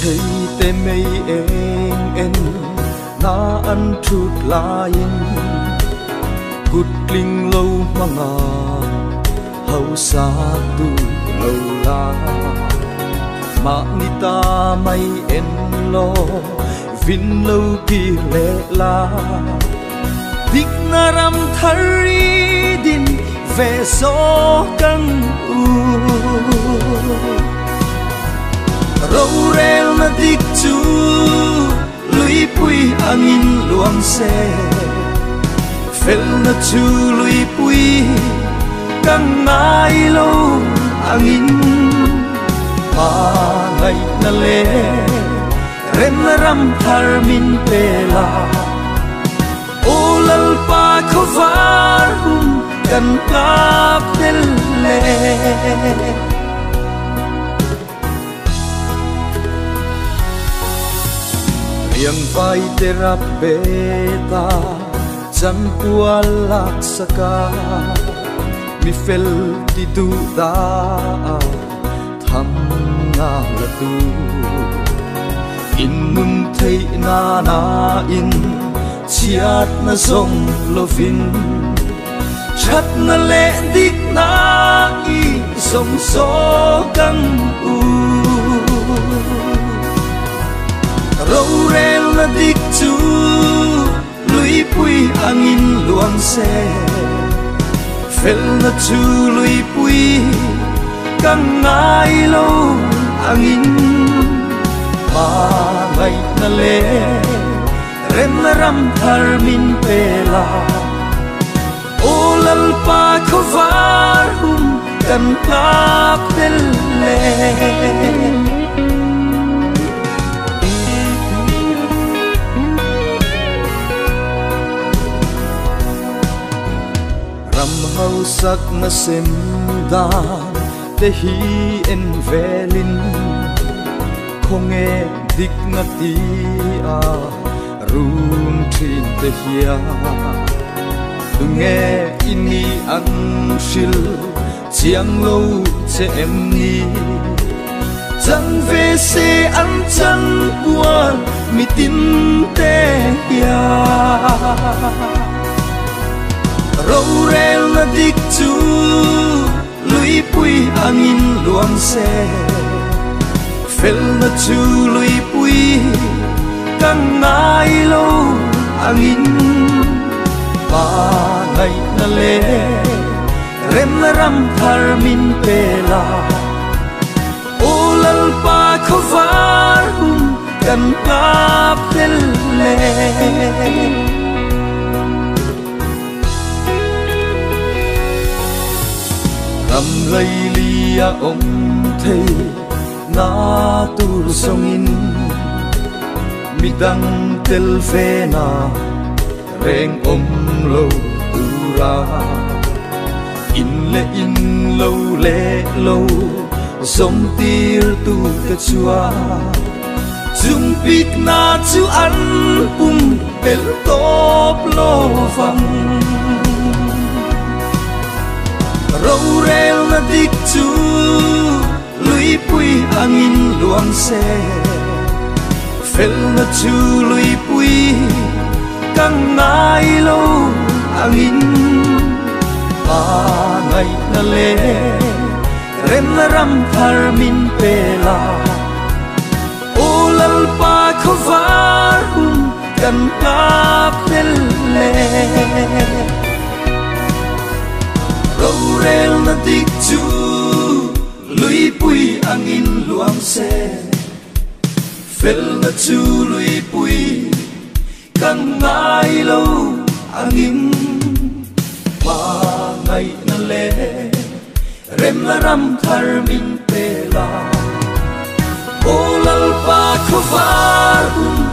thấy tên mây en na ăn chút lain cút linh lâu manga hậu sa tu lâu la mà nita mây en lo vin lâu kỳ lệ la dik naram thari din về gió căng râu rel na dik chu lui pui angin luang se fel na chu lui pui căng ngai lâu angin pa ngai na le rem na ram thar min pela o lal pa khovar hum kan kap del le riang vai te rap beta chan pua lak saka mi fel ti du da tham na la tu in nun thei na na in chiat na zong lovin chat na le dik na i song so căng râu rel na dik chu lui pui angin luang se fel na chu lui pui căng ngai lâu angin pa ngai na le rem na ram thar min pela o lal pa khovar hum kan kap del le ram hau sak na sem da te hi en velin khonge dik na ti a rum thin te hia nghe ini an shil chiang lo che em ni chẳng về se an chan buan mi tin te ya râu rel na dik chu lui pui angin luang se fel na chu lui pui căng ngai lâu angin pa ngai na le rem na ram thar min pela o lal pa khovar hum kan kap del le ram lay lia om thei na tur songin mi dang tel fe na reng om lo tura in lo som tir tu te chua zum pik na chu an pum pel top lo vang râu rel na dik chu lui pui angin luang se fel na chu lui pui căng ngai lâu angin pa ngai na le rem na ram thar min pela o lal pa khovar hum kan kap del le râu rel na dik chu lui pui angin luang se fel na chu lui pui căng ngai lâu angin pa ngai na le rem na ram thar min pela o lal pa khovar hum